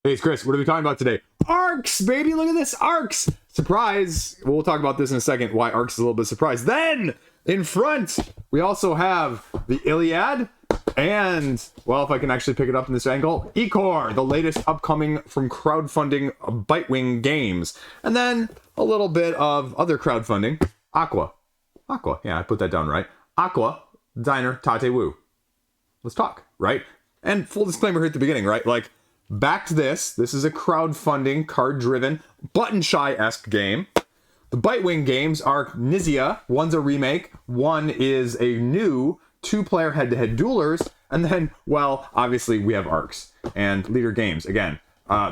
Hey, it's Chris. What are we talking about today? Arcs, baby! Look at this, Arcs! Surprise! We'll talk about this in a second, why Arcs is a little bit surprised. Then, in front, we also have the Iliad, and, well, if I can actually pick it up in this angle, Ichor, the latest upcoming from crowdfunding Bitewing games. And then, a little bit of other crowdfunding, Aqua. Aqua, yeah, I put that down right. Aqua, Diner, Tate Woo. Let's talk, right? And full disclaimer here at the beginning, right? Like, back to this. This is a crowdfunding, card-driven, Buttonshy-esque game. The Bitewing games are Knizia. One's a remake. One is a new two-player head-to-head duelers. And then, well, obviously we have Arcs and Leader Games. Again,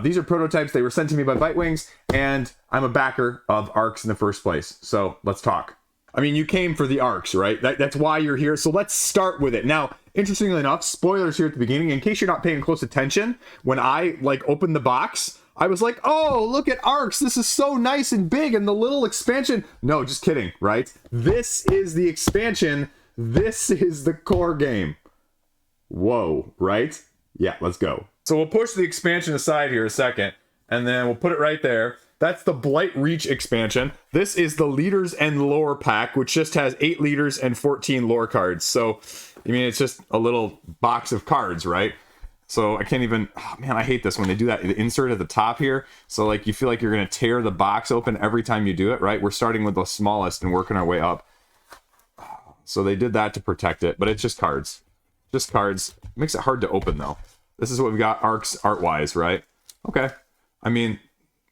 these are prototypes. They were sent to me by Bitewings, and I'm a backer of Arcs in the first place. So let's talk. I mean, you came for the Arcs, right? That's why you're here. So let's start with it. Now, interestingly enough, spoilers here at the beginning. In case you're not paying close attention, when I opened the box, I was like, oh, look at Arcs. This is so nice and big, and the little expansion. No, just kidding, right? This is the expansion. This is the core game. Whoa, right? Yeah, let's go. So we'll push the expansion aside here a second, and then we'll put it right there. That's the Blight Reach expansion. This is the Leaders and Lore pack, which just has 8 leaders and 14 lore cards. So, I mean, it's just a little box of cards, right? So I can't even, oh man, I hate this when they do that, the insert at the top here. So like, you feel like you're gonna tear the box open every time you do it, right? We're starting with the smallest and working our way up. So they did that to protect it, but it's just cards. Just cards. It makes it hard to open though. This is what we got Arcs art-wise, right? Okay. I mean,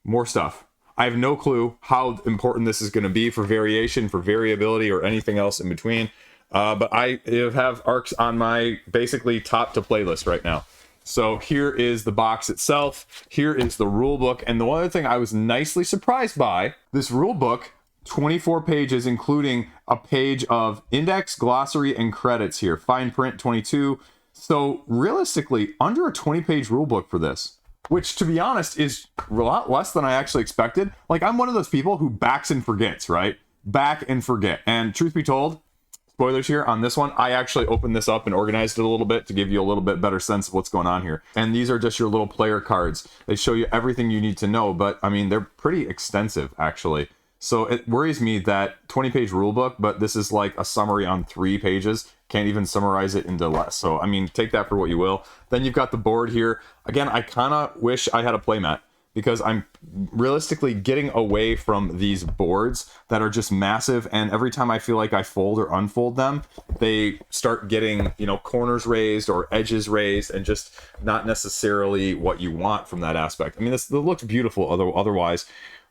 more stuff. I have no clue how important this is going to be for variation, for variability, or anything else in between. But I have Arcs on my basically top to playlist right now. So here is the box itself. Here is the rule book. And the one other thing I was nicely surprised by, this rule book, 24 pages, including a page of index, glossary, and credits here. Fine print, 22. So realistically, under a 20-page rule book for this. Which, to be honest, is a lot less than I actually expected. Like, I'm one of those people who backs and forgets, right? Back and forget. And truth be told, spoilers here on this one, I actually opened this up and organized it a little bit to give you a little bit better sense of what's going on here. And these are just your little player cards. They show you everything you need to know, but, I mean, they're pretty extensive, actually. So it worries me that 20-page rulebook, but this is like a summary on 3 pages. Can't even summarize it into less. So, I mean, take that for what you will. Then you've got the board here. Again, I kind of wish I had a playmat because I'm realistically getting away from these boards that are just massive. And every time I feel like I fold or unfold them, they start getting, you know, corners raised or edges raised and just not necessarily what you want from that aspect. I mean, this looks beautiful otherwise.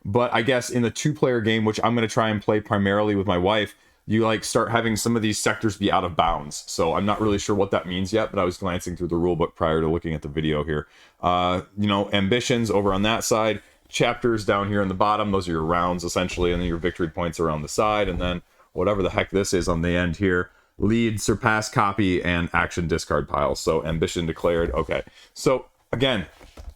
But I guess in the 2-player game, which I'm going to try and play primarily with my wife, you like start having some of these sectors be out of bounds. So I'm not really sure what that means yet, but I was glancing through the rulebook prior to looking at the video here. You know, ambitions over on that side, chapters down here in the bottom, those are your rounds essentially, and then your victory points around the side, and then whatever the heck this is on the end here, lead, surpass, copy, and action discard piles. So ambition declared. Okay. So again,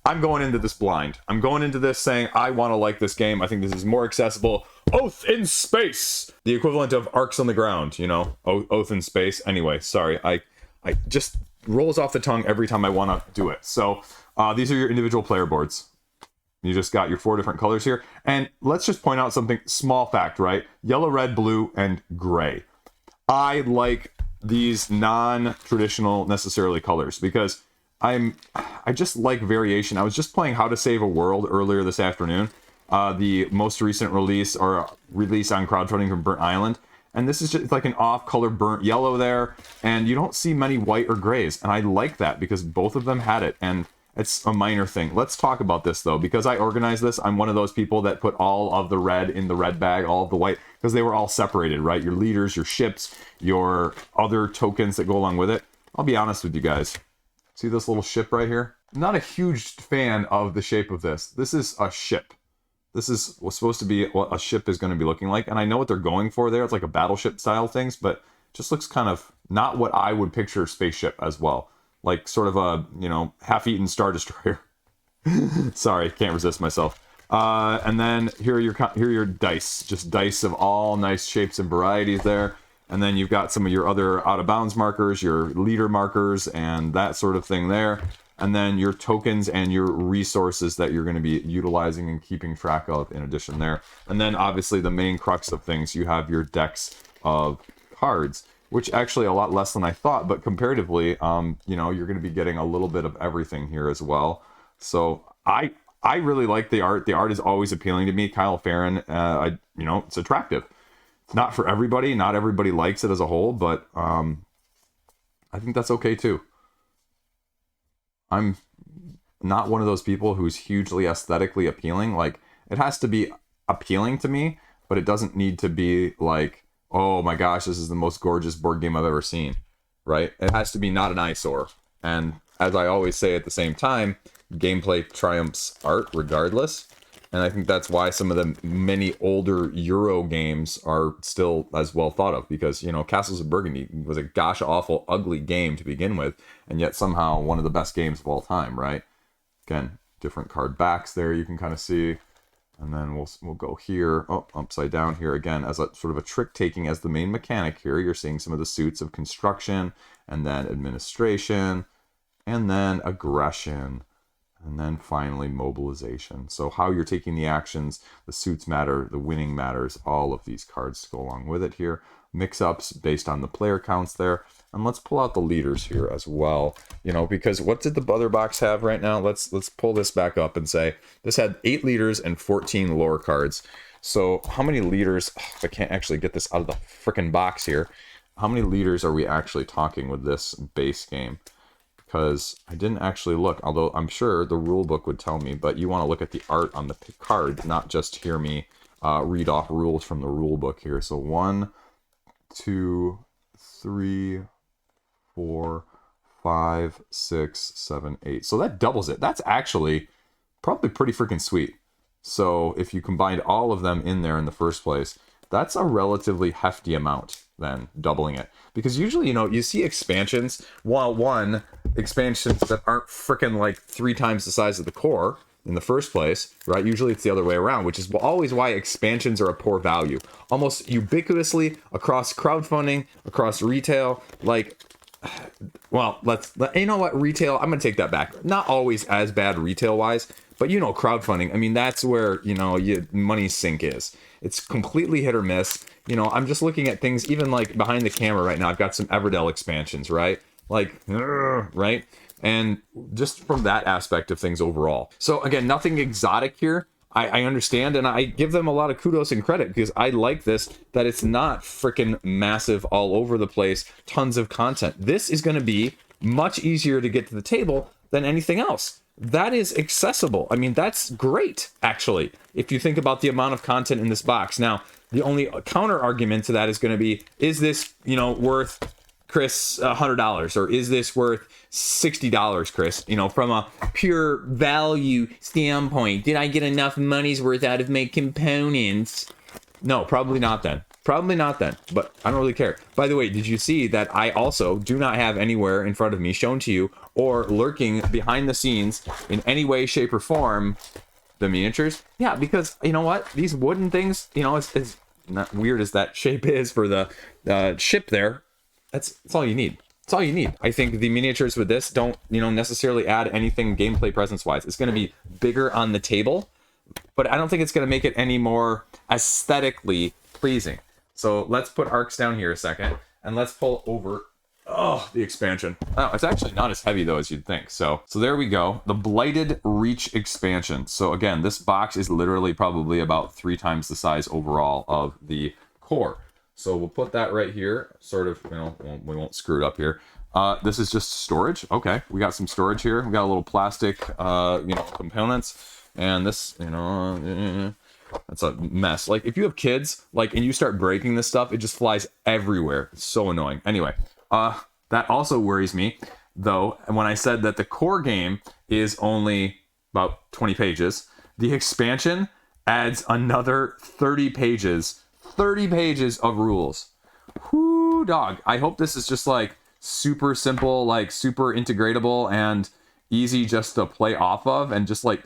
I'm going into this blind. I'm going into this saying I want to like this game. I think this is more accessible. Oath in space, the equivalent of Arcs on the ground, you know, Oath in space. Anyway, sorry, I just rolls off the tongue every time I want to do it. So these are your individual player boards. You just got your 4 different colors here. And let's just point out something, small fact, right? Yellow, red, blue, and gray. I like these non-traditional necessarily colors because I just like variation. I was just playing How to Save a World earlier this afternoon. The most recent release on crowdfunding from Burnt Island. And this is just like an off-color burnt yellow there. And you don't see many white or grays. And I like that because both of them had it. And it's a minor thing. Let's talk about this though. Because I organized this, I'm one of those people that put all of the red in the red bag, all of the white, because they were all separated, right? Your leaders, your ships, your other tokens that go along with it. I'll be honest with you guys. See this little ship right here? I'm not a huge fan of the shape of this. This is a ship. This is what's supposed to be what a ship is going to be looking like. And I know what they're going for there. It's like a battleship style things, but it just looks kind of not what I would picture a spaceship as well. Like sort of a, you know, half-eaten Star Destroyer. Sorry, can't resist myself. And then here are your dice. Just dice of all nice shapes and varieties there. And then you've got some of your other out-of-bounds markers, your leader markers, and that sort of thing there. and then your tokens and your resources that you're going to be utilizing and keeping track of in addition there. And then obviously the main crux of things, you have your decks of cards, which actually a lot less than I thought, but comparatively, you know, you're going to be getting a little bit of everything here as well. So I really like the art. The art is always appealing to me. Kyle Farron, you know, it's attractive. It's not for everybody. Not everybody likes it as a whole, but I think that's okay too. I'm not one of those people who's hugely aesthetically appealing. Like, it has to be appealing to me, but it doesn't need to be like, oh my gosh, this is the most gorgeous board game I've ever seen, right? It has to be not an eyesore. And as I always say at the same time, gameplay triumphs art regardless. And I think that's why some of the many older Euro games are still as well thought of, because, you know, Castles of Burgundy was a gosh awful ugly game to begin with, and yet somehow one of the best games of all time, right? Again, different card backs there you can kind of see. And then we'll go here, upside down here again as a sort of a trick taking as the main mechanic here. You're seeing some of the suits of construction, and then administration, and then aggression, and then finally mobilization. So how you're taking the actions, the suits matter, the winning matters, all of these cards go along with it here. Mix-ups based on the player counts there. And let's pull out the leaders here as well, you know, because what did the other box have right now? Let's pull this back up and say this had 8 leaders and 14 lore cards. So how many leaders, if I can't actually get this out of the freaking box here, how many leaders are we actually talking with this base game? Because I didn't actually look, although I'm sure the rule book would tell me, but you want to look at the art on the card, not just hear me read off rules from the rule book here. So 1, 2, 3, 4, 5, 6, 7, 8. So that doubles it. That's actually probably pretty freaking sweet. So if you combined all of them in there in the first place, that's a relatively hefty amount then, doubling it. Because usually, you know, you see expansions, expansions that aren't freaking like 3 times the size of the core in the first place, right? Usually it's the other way around, which is always why expansions are a poor value. Almost ubiquitously across crowdfunding, across retail, like, well, you know what, retail, I'm gonna take that back. Not always as bad retail wise, but you know, crowdfunding, I mean, that's where, you know, money sink is. It's completely hit or miss. You know, I'm just looking at things even like behind the camera right now. I've got some Everdell expansions, right? Like, right? And just from that aspect of things overall. So again, nothing exotic here. I understand, and I give them a lot of kudos and credit, because I like this, that it's not freaking massive all over the place, tons of content. This is going to be much easier to get to the table than anything else. That is accessible. I mean, that's great, actually, if you think about the amount of content in this box. Now, the only counter argument to that is going to be, is this, you know, worth Chris $100, or is this worth $60, Chris? You know, from a pure value standpoint, did I get enough money's worth out of my components? No, probably not then. Probably not then, but I don't really care. By the way, did you see that I also do not have anywhere in front of me shown to you or lurking behind the scenes in any way, shape, or form the miniatures? Yeah, because you know what? These wooden things, you know, it's not weird as that shape is for the ship there. That's all you need. That's all you need. I think the miniatures with this don't, you know, necessarily add anything gameplay presence wise. It's going to be bigger on the table, but I don't think it's going to make it any more aesthetically pleasing. So let's put arcs down here a second, and let's pull over, the expansion. Oh, it's actually not as heavy though as you'd think. So there we go. The Blighted Reach expansion. So again, this box is literally probably about 3 times the size overall of the core. So we'll put that right here, sort of, you know, we won't screw it up here. This is just storage. Okay, we got some storage here. We got a little plastic, you know, components, and this, you know, that's a mess. Like, if you have kids, like, and you start breaking this stuff, it just flies everywhere. It's so annoying. Anyway, that also worries me, though. And when I said that the core game is only about 20 pages, the expansion adds another 30 pages. 30 pages of rules. Whoo, dog. I hope this is just like super simple, like super integratable and easy just to play off of, and just like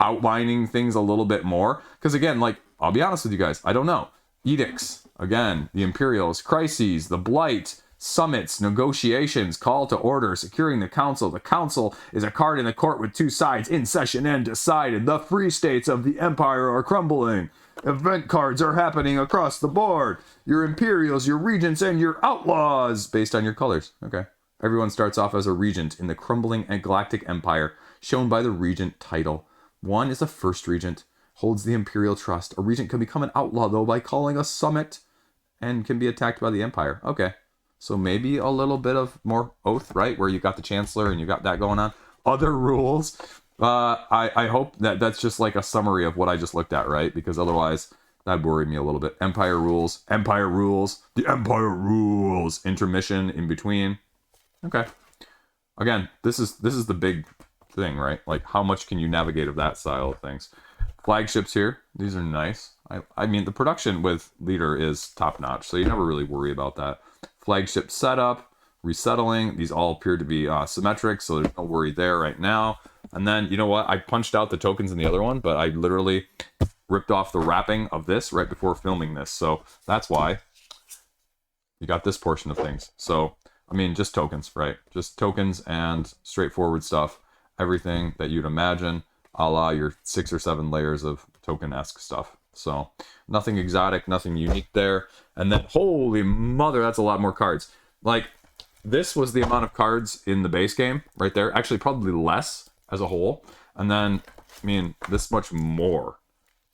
outlining things a little bit more. Because again, like, I'll be honest with you guys, I don't know. Edicts, again, the Imperials, Crises, the Blight, summits, negotiations, call to order, securing the council. The council is a card in the court with two sides in session and decided. The free states of the empire are crumbling. Event cards are happening across the board. Your imperials, your regents, and your outlaws based on your colors. Okay. Everyone starts off as a regent in the crumbling and galactic empire, shown by the regent title. One is a first regent, holds the imperial trust. A regent can become an outlaw, though, by calling a summit and can be attacked by the empire. Okay. So maybe a little bit of more oath, right? Where you got the chancellor and you got that going on. Other rules. I hope that that's just like a summary of what I just looked at, right? Because otherwise that'd worry me a little bit. Empire rules, the empire rules, intermission in between. Okay. Again, this is the big thing, right? Like, how much can you navigate of that style of things? Flagships here. These are nice. I mean, the production with Leader is top notch, so you never really worry about that. Flagship setup, resettling. These all appear to be symmetric, so there's no worry there right now. And then, you know what? I punched out the tokens in the other one, but I literally ripped off the wrapping of this right before filming this. So that's why you got this portion of things. So, I mean, just tokens, right? Just tokens and straightforward stuff. Everything that you'd imagine, a la your 6 or 7 layers of token-esque stuff. So, nothing exotic, nothing unique there. And then, holy mother, that's a lot more cards. Like, this was the amount of cards in the base game right there. Actually, probably less as a whole. And then, I mean, this much more,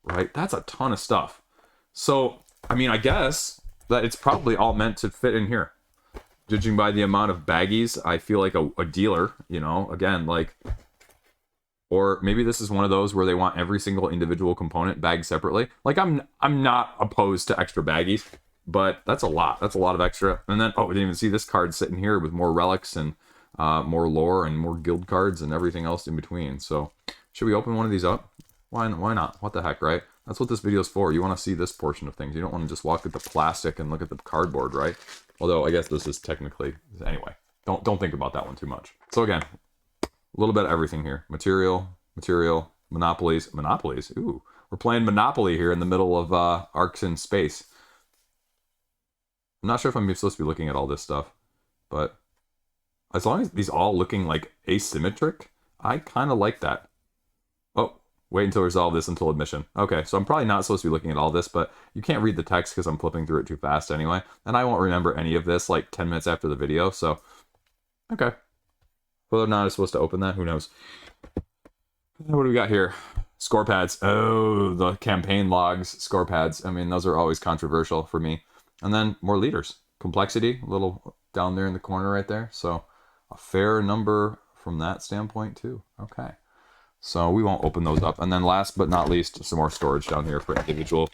right? That's a ton of stuff. So, I mean, I guess that it's probably all meant to fit in here. Judging by the amount of baggies, I feel like a dealer, you know, again, like, or maybe this is one of those where they want every single individual component bagged separately. Like, I'm not opposed to extra baggies, but that's a lot. That's a lot of extra. And then, oh, we didn't even see this card sitting here with more relics and more lore and more guild cards and everything else in between. So, should we open one of these up? Why not? What the heck, right? That's what this video is for. You want to see this portion of things. You don't want to just walk at the plastic and look at the cardboard, right? Although, I guess this is technically... Anyway, don't think about that one too much. So again, a little bit of everything here. Material, monopolies. Ooh, we're playing Monopoly here in the middle of arcs in space. I'm not sure if I'm supposed to be looking at all this stuff, but as long as these all looking like asymmetric, I kind of like that. Oh, wait until resolve this until admission. Okay, so I'm probably not supposed to be looking at all this, but you can't read the text because I'm flipping through it too fast anyway. And I won't remember any of this like 10 minutes after the video, so... Okay. Whether or not I'm supposed to open that, who knows. What do we got here? Score pads. Oh, the campaign logs, score pads. I mean, those are always controversial for me. And then more leaders. Complexity, a little down there in the corner right there. So a fair number from that standpoint too. Okay. So we won't open those up. And then last but not least, some more storage down here for individual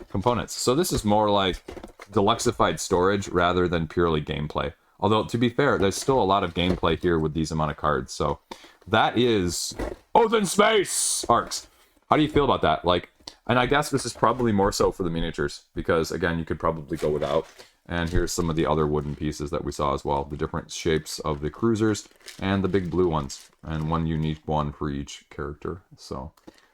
components. So this is more like deluxeified storage rather than purely gameplay. Although, to be fair, there's still a lot of gameplay here with these amount of cards. So that is Open Space Arcs. How do you feel about that? Like, and I guess this is probably more so for the miniatures because, again, you could probably go without. And here's some of the other wooden pieces that we saw as well. The different shapes of the cruisers and the big blue ones. And one unique one for each character. So,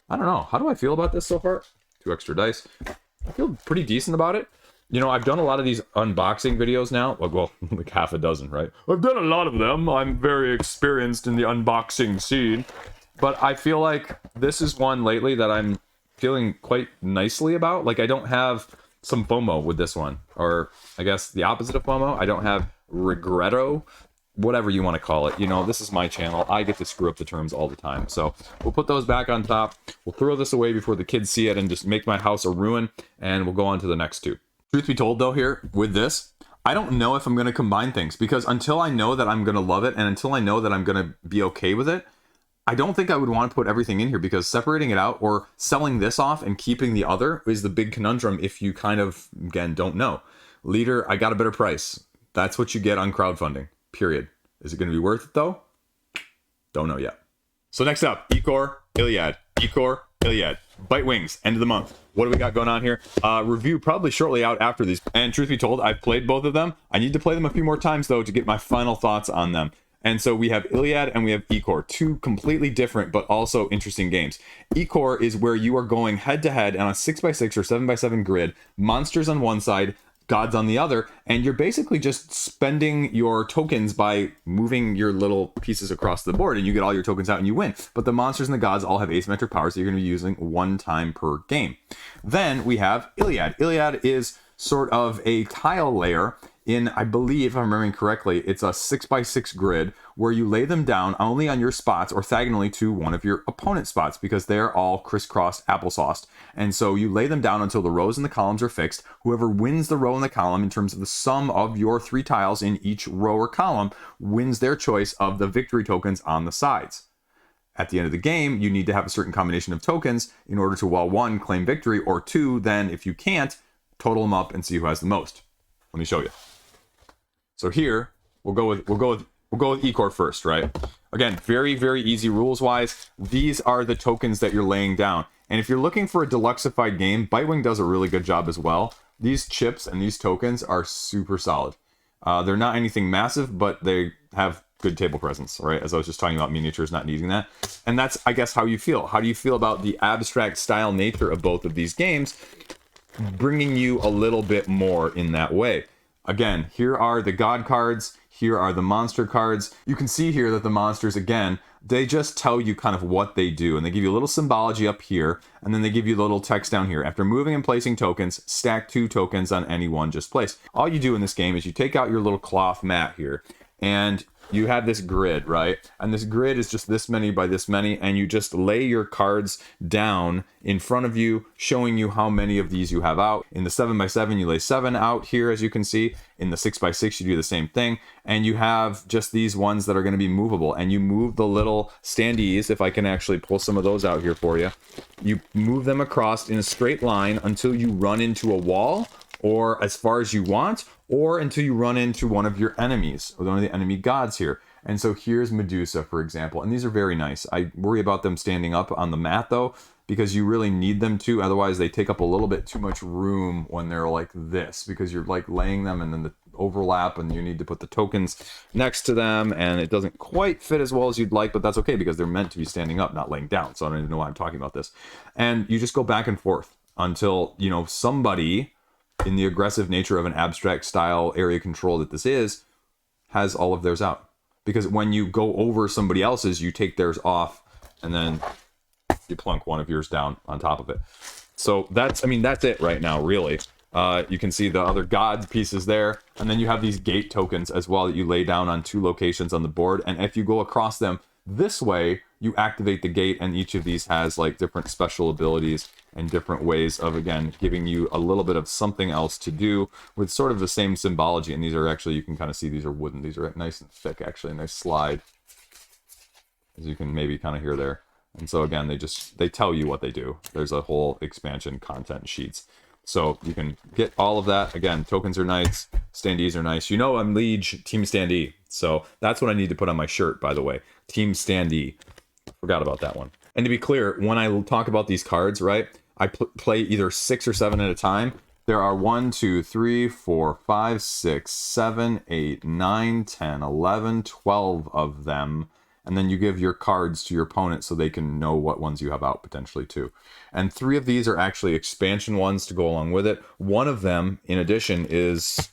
I don't know. How do I feel about this so far? 2 extra dice. I feel pretty decent about it. You know, I've done a lot of these unboxing videos now. Well, like half a dozen, right? I've done a lot of them. I'm very experienced in the unboxing scene. But I feel like this is one lately that I'm feeling quite nicely about. Like, I don't have some FOMO with this one. Or, I guess, the opposite of FOMO. I don't have regretto. Whatever you want to call it. You know, this is my channel. I get to screw up the terms all the time. So, we'll put those back on top. We'll throw this away before the kids see it and just make my house a ruin. And we'll go on to the next 2. Truth be told, though, here with this, I don't know if I'm going to combine things because until I know that I'm going to love it and until I know that I'm going to be okay with it, I don't think I would want to put everything in here because separating it out or selling this off and keeping the other is the big conundrum if you kind of, again, don't know. Leader, I got a better price. That's what you get on crowdfunding, period. Is it going to be worth it, though? Don't know yet. So next up, Ichor, Iliad. Ichor, Iliad. Bitewings, end of the month. What do we got going on here? Review probably shortly out after these. And truth be told, I've played both of them. I need to play them a few more times, though, to get my final thoughts on them. And so we have Iliad and we have Ichor, 2 completely different but also interesting games. Ichor is where you are going head-to-head on a 6x6 or 7x7 grid, monsters on one side, gods on the other, and you're basically just spending your tokens by moving your little pieces across the board, and you get all your tokens out and you win. But the monsters and the gods all have asymmetric powers that you're going to be using one time per game. Then we have Iliad. Iliad is sort of a tile layer in, I believe, if I'm remembering correctly, it's a 6x6 grid where you lay them down only on your spots orthogonally to one of your opponent's spots, because they're all crisscrossed applesauced. And so you lay them down until the rows and the columns are fixed. Whoever wins the row and the column in terms of the sum of your 3 tiles in each row or column wins their choice of the victory tokens on the sides. At the end of the game, you need to have a certain combination of tokens in order to, well, 1, claim victory, or 2, then if you can't, total them up and see who has the most. Let me show you. So here, we'll go with Ichor first, right? Again, very, very easy rules-wise. These are the tokens that you're laying down. And if you're looking for a deluxeified game, Bitewing does a really good job as well. These chips and these tokens are super solid. They're not anything massive, but they have good table presence, right? As I was just talking about miniatures not needing that. And that's, I guess, how you feel. How do you feel about the abstract style nature of both of these games, bringing you a little bit more in that way? Again, here are the god cards, here are the monster cards. You can see here that the monsters, again, they just tell you kind of what they do, and they give you a little symbology up here, and then they give you a little text down here. After moving and placing tokens, stack 2 tokens on any one just placed. All you do in this game is you take out your little cloth mat here, and you have this grid, right? And this grid is just this many by this many, and you just lay your cards down in front of you, showing you how many of these you have out. In the 7x7, you lay 7 out here, as you can see. In the 6x6, you do the same thing. And you have just these ones that are going to be movable. And you move the little standees, if I can actually pull some of those out here for you. You move them across in a straight line until you run into a wall, or as far as you want, or until you run into one of your enemies, or one of the enemy gods here. And so here's Medusa, for example, and these are very nice. I worry about them standing up on the mat, though, because you really need them to. Otherwise, they take up a little bit too much room when they're like this, because you're like laying them and then the overlap, and you need to put the tokens next to them, and it doesn't quite fit as well as you'd like, but that's okay, because they're meant to be standing up, not laying down. So I don't even know why I'm talking about this. And you just go back and forth until, you know, somebody, in the aggressive nature of an abstract style area control that this is, has all of theirs out. Because when you go over somebody else's, you take theirs off, and then you plunk one of yours down on top of it. So that's, I mean, that's it right now, really. You can see the other god pieces there, and then you have these gate tokens as well that you lay down on 2 locations on the board, and if you go across them this way, you activate the gate, and each of these has like different special abilities and different ways of, again, giving you a little bit of something else to do with sort of the same symbology. And these are actually, you can kind of see these are wooden. These are nice and thick, actually, a nice slide, as you can maybe kind of hear there. And so again, they tell you what they do. There's a whole expansion content sheets. So you can get all of that. Again, tokens are nice, standees are nice. You know I'm Liege, Team Standee. So that's what I need to put on my shirt, by the way. Team Standee. Forgot about that one. And to be clear, when I talk about these cards, right, I play either 6 or 7 at a time. There are 1, 2, 3, 4, 5, 6, 7, 8, 9, 10, 11, 12 of them. And then you give your cards to your opponent so they can know what ones you have out potentially too. And 3 of these are actually expansion ones to go along with it. One of them, in addition, is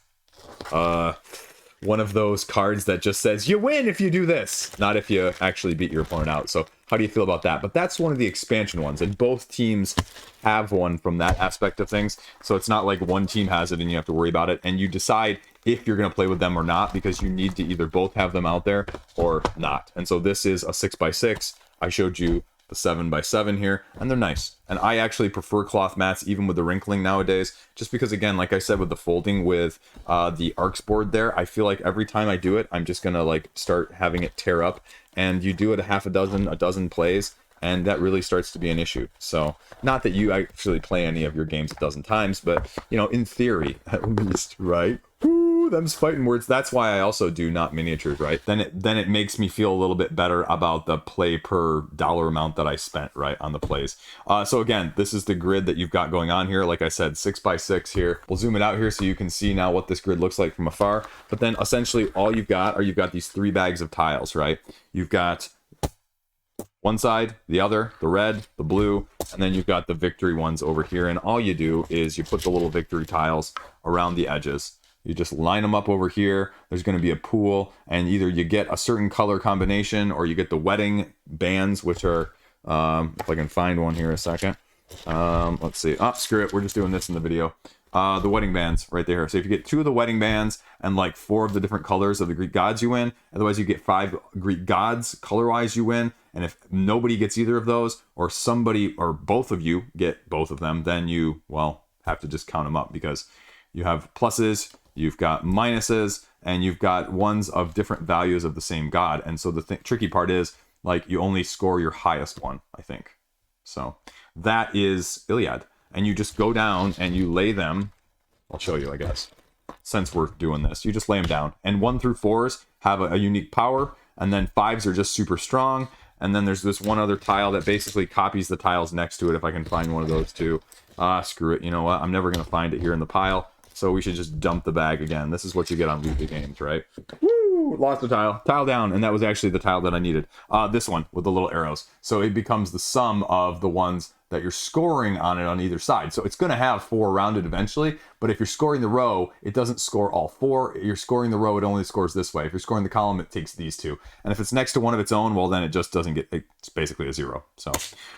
one of those cards that just says, you win if you do this, not if you actually beat your opponent out. So how do you feel about that? But that's one of the expansion ones, and both teams have one from that aspect of things. So it's not like one team has it and you have to worry about it, and you decide if you're going to play with them or not, because you need to either both have them out there or not. And so this is a 6x6. I showed you the 7x7 here, and they're nice. And I actually prefer cloth mats even with the wrinkling nowadays, just because, again, like I said, with the folding with the arcs board there, I feel like every time I do it, I'm just gonna like start having it tear up. And you do it a dozen plays, and that really starts to be an issue. So not that you actually play any of your games a dozen times, but you know, in theory at least, right? Woo, them's fighting words. That's why I also do not miniatures, right? Then it makes me feel a little bit better about the play per dollar amount that I spent, right, on the plays. So again, this is the grid that you've got going on here. Like I said, 6x6 here. We'll zoom it out here so you can see now what this grid looks like from afar. But then essentially all you've got these 3 bags of tiles, right? You've got one side, the other, the red, the blue, and then you've got the victory ones over here. And all you do is you put the little victory tiles around the edges. You just line them up over here. There's going to be a pool, and either you get a certain color combination or you get the wedding bands, which are, if I can find one here a second. Let's see. Oh, screw it. We're just doing this in the video. The wedding bands right there. So if you get 2 of the wedding bands and like 4 of the different colors of the Greek gods, you win. Otherwise, you get 5 Greek gods color-wise, you win. And if nobody gets either of those, or somebody or both of you get both of them, then you, well, have to just count them up, because you have pluses, you've got minuses, and you've got ones of different values of the same god. And so the tricky part is, like, you only score your highest one, I think. So that is Iliad. And you just go down and you lay them. I'll show you, I guess, since we're doing this. You just lay them down. And 1 through 4s have a unique power. And then 5s are just super strong. And then there's this one other tile that basically copies the tiles next to it, if I can find one of those too. Screw it. You know what? I'm never going to find it here in the pile. So we should just dump the bag again. This is what you get on Liege games, right? Woo! Lost a tile. Tile down. And that was actually the tile that I needed. This one with the little arrows. So it becomes the sum of the ones that you're scoring on it on either side. So it's going to have 4 around it eventually. But if you're scoring the row, it doesn't score all 4. If you're scoring the row, it only scores this way. If you're scoring the column, it takes these 2. And if it's next to one of its own, well, then it just doesn't get, it's basically a 0. So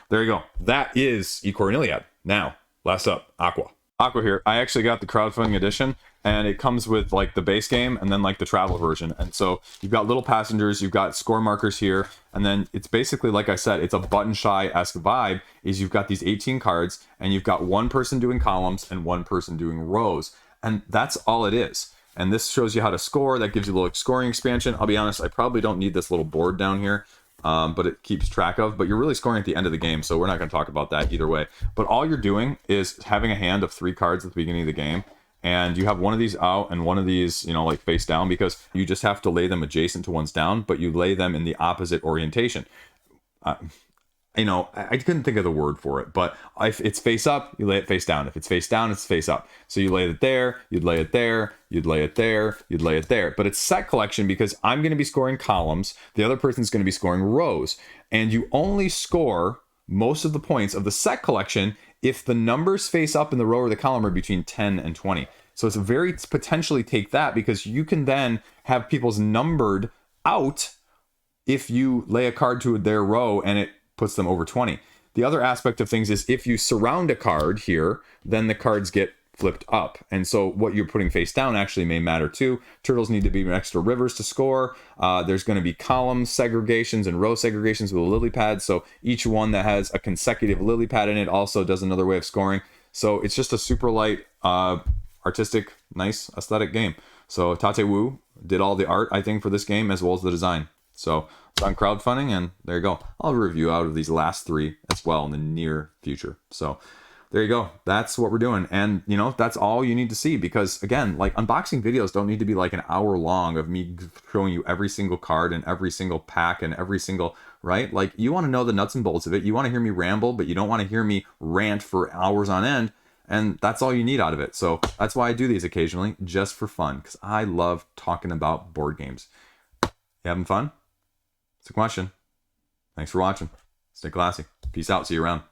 there you go. That is Ichor and Iliad. Now, last up, Aqua. Aqua here. I actually got the crowdfunding edition, and it comes with like the base game and then like the travel version. And so you've got little passengers, you've got score markers here, and then it's basically, like I said, it's a Buttonshy-esque vibe. Is you've got these 18 cards, and you've got one person doing columns and one person doing rows, and that's all it is. And this shows you how to score. That gives you a little scoring expansion. I'll be honest, I probably don't need this little board down here. But it keeps track of, but you're really scoring at the end of the game, so we're not going to talk about that either way. But all you're doing is having a hand of 3 cards at the beginning of the game, and you have one of these out and one of these, you know, like face down, because you just have to lay them adjacent to one's down, but you lay them in the opposite orientation. You know, I couldn't think of the word for it, but if it's face up, you lay it face down. If it's face down, it's face up. So you lay it there, you'd lay it there, you'd lay it there, you'd lay it there. But it's set collection because I'm going to be scoring columns, the other person's going to be scoring rows, and you only score most of the points of the set collection if the numbers face up in the row or the column are between 10 and 20. So it's a very potentially take that, because you can then have people's numbered out if you lay a card to their row and it puts them over 20. The other aspect of things is if you surround a card here, then the cards get flipped up. And so what you're putting face down actually may matter too. Turtles need to be extra rivers to score. There's going to be column segregations and row segregations with a lily pad. So each one that has a consecutive lily pad in it also does another way of scoring. So it's just a super light, artistic, nice, aesthetic game. So Tate Wu did all the art, I think, for this game, as well as the design. So it's on crowdfunding, and there you go. I'll review out of these last 3 as well in the near future. So there you go. That's what we're doing. And, you know, that's all you need to see, because, again, like, unboxing videos don't need to be like an hour long of me showing you every single card and every single pack and every single, right? Like, you want to know the nuts and bolts of it. You want to hear me ramble, but you don't want to hear me rant for hours on end. And that's all you need out of it. So that's why I do these occasionally, just for fun, because I love talking about board games. You having fun? It's a question. Thanks for watching. Stay classy. Peace out. See you around.